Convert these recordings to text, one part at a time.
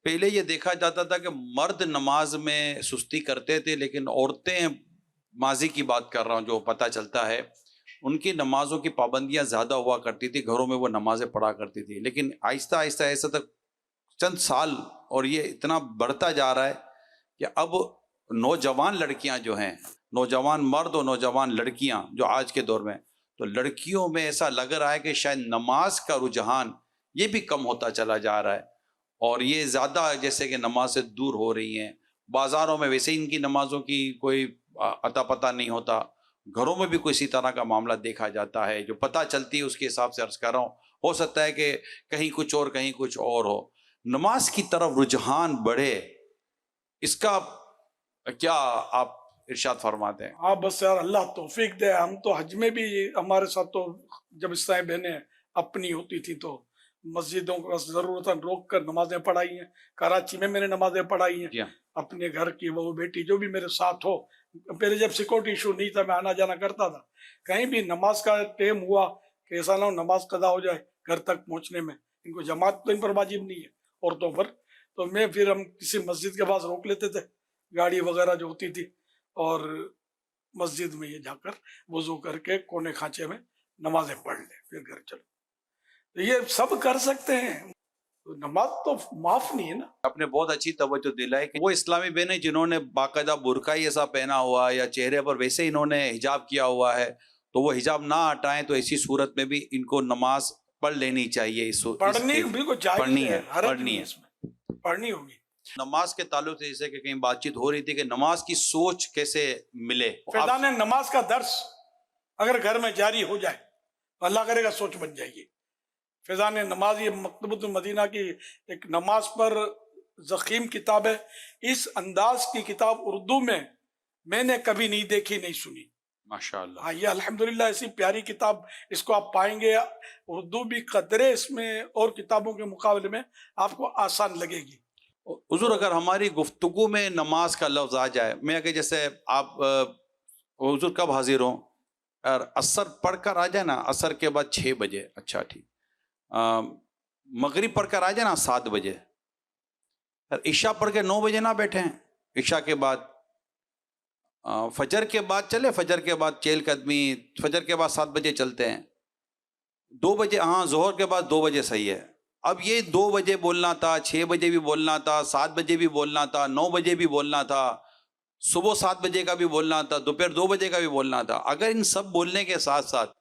پہلے یہ دیکھا جاتا تھا کہ مرد نماز میں سستی کرتے تھے، لیکن عورتیں، ماضی کی بات کر رہا ہوں جو پتہ چلتا ہے، ان کی نمازوں کی پابندیاں زیادہ ہوا کرتی تھی، گھروں میں وہ نمازیں پڑھا کرتی تھی، لیکن آہستہ آہستہ ایسا تک چند سال اور یہ اتنا بڑھتا جا رہا ہے کہ اب نوجوان لڑکیاں جو ہیں، نوجوان مرد اور نوجوان لڑکیاں جو آج کے دور میں، تو لڑکیوں میں ایسا لگ رہا ہے کہ شاید نماز کا رجحان یہ بھی کم ہوتا چلا جا رہا ہے، اور یہ زیادہ جیسے کہ نماز سے دور ہو رہی ہیں۔ بازاروں میں ویسے ہی ان کی نمازوں کی کوئی اتا پتہ نہیں ہوتا، گھروں میں بھی کوئی اسی طرح کا معاملہ دیکھا جاتا ہے، جو پتہ چلتی ہے اس کے حساب سے عرض کر رہا ہوں۔ ہو سکتا ہے کہ کہیں کچھ اور کہیں کچھ اور ہو، نماز کی طرف رجحان بڑھے، اس کا کیا آپ ارشاد فرماتے ہیں؟ ہاں بس یار اللہ توفیق دے. ہم تو حج میں بھی ہمارے ساتھ تو جب اس طرح بہنیں اپنی ہوتی تھی تو مسجدوں کو ضرورت روک کر نمازیں پڑھائی ہیں. کراچی میں نے نمازیں پڑھائی ہیں. جی ہاں، اپنے گھر کی وہ بیٹی جو بھی میرے ساتھ ہو، پہلے جب سیکورٹی ایشو نہیں تھا میں آنا جانا کرتا تھا، کہیں بھی نماز کا ٹائم ہوا کہ ایسا نہ ہو نماز قضا ہو جائے گھر تک پہنچنے میں. ان کو جماعت تو ان پر واجب نہیں ہے عورتوں پر، تو میں پھر ہم کسی مسجد کے پاس روک لیتے تھے گاڑی وغیرہ جو ہوتی تھی، اور مسجد میں یہ جا کر وضو کر کے کونے کھانچے میں نمازیں پڑھ لیں پھر گھر چلو. تو یہ سب کر سکتے ہیں، نماز تو معاف نہیں ہے نا. آپ نے بہت اچھی توجہ دلائی کہ وہ اسلامی بہنیں جنہوں نے باقاعدہ برقع ایسا پہنا ہوا ہے یا چہرے پر ویسے انہوں نے حجاب کیا ہوا ہے، تو وہ حجاب نہ ہٹائیں، تو ایسی صورت میں بھی ان کو نماز پڑھ لینی چاہیے. پڑھنی بالکل جائز پڑھنی ہے، ہے، حرج پڑھنی نہیں ہے. اس میں، پڑھنی ہوگی. نماز کے تعلق سے جیسے کہ کہیں بات چیت ہو رہی تھی کہ نماز کی سوچ کیسے ملے. فیضان نماز کا درس اگر گھر میں جاری ہو جائے تو اللہ کرے گا سوچ بن جائے گی. فیضان نماز یہ مکتبۃ المدینہ کی ایک نماز پر ضخیم کتاب ہے. اس انداز کی کتاب اردو میں نے کبھی نہیں دیکھی نہیں سنی. ماشاءاللہ. ہاں یہ الحمدللہ ایسی پیاری کتاب، اس کو آپ پائیں گے. اردو بھی قدرے اس میں اور کتابوں کے مقابلے میں آپ کو آسان لگے گی. حضور اگر ہماری گفتگو میں نماز کا لفظ آ جائے، میں کہ جیسے آپ حضور کب حاضر ہوں، اور عصر پڑھ کر آ جائے نا، عصر کے بعد 6 بجے، اچھا ٹھیک، مغرب پڑھ کر آ جائے نا 7 بجے، اور عشاء پڑھ کے 9 بجے نہ بیٹھیں، عشاء کے بعد فجر کے بعد چلے، فجر کے بعد چہل قدمی، فجر کے بعد 7 بجے چلتے ہیں، 2 بجے، ہاں ظہر کے بعد 2 بجے صحیح ہے. اب یہ 2 بجے بولنا تھا، 6 بجے بھی بولنا تھا، 7 بجے بھی بولنا تھا، 9 بجے بھی بولنا تھا، صبح 7 بجے کا بھی بولنا تھا، دوپہر 2 بجے کا بھی بولنا تھا. اگر ان سب بولنے کے ساتھ ساتھ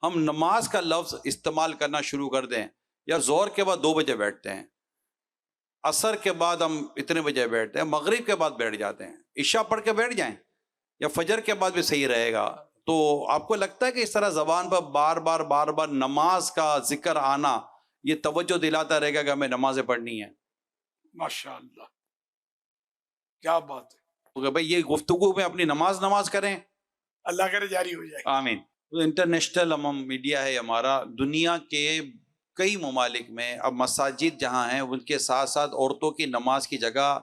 ہم نماز کا لفظ استعمال کرنا شروع کر دیں، یا ظہر کے بعد 2 بجے بیٹھتے ہیں، عصر کے بعد ہم اتنے بجے بیٹھتے ہیں، مغرب کے بعد بیٹھ جاتے ہیں، عشاء پڑھ کے بیٹھ جائیں، یا فجر کے بعد بھی صحیح رہے گا. تو آپ کو لگتا ہے کہ اس طرح زبان پر بار بار نماز کا ذکر آنا یہ توجہ دلاتا رہے گا کہ ہمیں نمازیں پڑھنی ہیں؟ ماشاءاللہ کیا بات ہے. کہ بھئی یہ گفتگو میں اپنی نماز کریں. اللہ کرے جاری ہو جائے. آمین. انٹرنیشنل میڈیا ہے ہمارا، دنیا کے کئی ممالک میں اب مساجد جہاں ہیں ان کے ساتھ ساتھ عورتوں کی نماز کی جگہ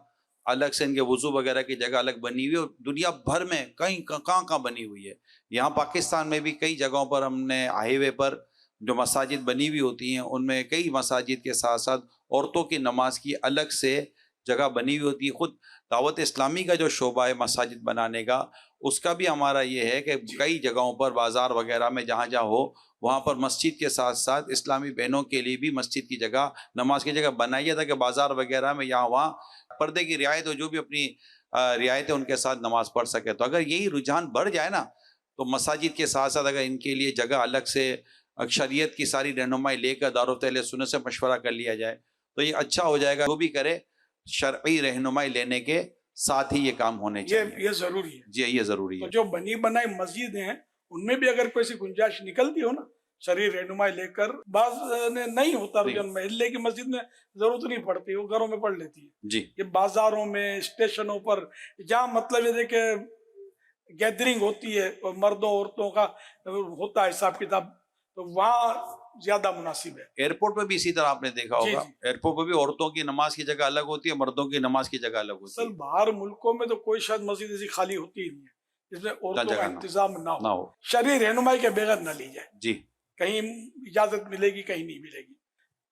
الگ سے، ان کے وضو وغیرہ کی جگہ الگ بنی ہوئی ہے، اور دنیا بھر میں کہاں بنی ہوئی ہے. یہاں پاکستان میں بھی کئی جگہوں پر ہم نے ہائی وے پر جو مساجد بنی ہوئی ہوتی ہیں، ان میں کئی مساجد کے ساتھ ساتھ عورتوں کی نماز کی الگ سے جگہ بنی ہوئی ہوتی ہے. خود دعوت اسلامی کا جو شعبہ ہے مساجد بنانے کا، اس کا بھی ہمارا یہ ہے کہ کئی جگہوں پر بازار وغیرہ میں جہاں ہو وہاں پر مسجد کے ساتھ ساتھ اسلامی بہنوں کے لیے بھی مسجد کی جگہ، نماز کی جگہ بنائیے، تاکہ بازار وغیرہ میں یہاں وہاں پردے کی رعایت ہو، جو بھی اپنی رعایت ہے ان کے ساتھ نماز پڑھ سکے. تو اگر یہی رجحان بڑھ جائے نا، تو مساجد کے ساتھ ساتھ اگر ان کے لیے جگہ الگ سے شریعت کی ساری رہنمائی لے کر دارالفت اہل سنت سے مشورہ کر لیا جائے تو یہ اچھا ہو جائے گا. جو بھی کرے شرعی رہنمائی لینے کے ساتھ ہی یہ کام ہونے چاہیے. یہ ضروری ہے. جی یہ ضروری ہے. جو بنی بنائی مسجد ہیں ان میں بھی اگر کوئی سی گنجائش نکلتی ہو نا شرعی رہنمائی لے کر، بعض نہیں ہوتا رجحان، محلے کی مسجد میں ضرورت نہیں پڑتی، وہ گھروں میں پڑھ لیتی ہے. جی یہ بازاروں میں، اسٹیشنوں پر، جہاں مطلب یہ کہ گیدرنگ ہوتی ہے اور مردوں عورتوں کا ہوتا ہے حساب کتاب، تو وہاں زیادہ مناسب ہے. ایئرپورٹ پہ بھی اسی طرح آپ نے دیکھا ہوگا، ایئرپورٹ پہ بھی عورتوں کی نماز کی جگہ الگ ہوتی ہے، مردوں کی نماز کی جگہ الگ ہوتی ہے. باہر ملکوں میں تو کوئی شاید مسجد ایسی خالی ہوتی ہی نہیں ہے جس میں عورتوں کا انتظام نہ ہو. شرعی رہنمائی کے بغیر نہ لی جائے. جی کہیں اجازت ملے گی، کہیں نہیں ملے گی.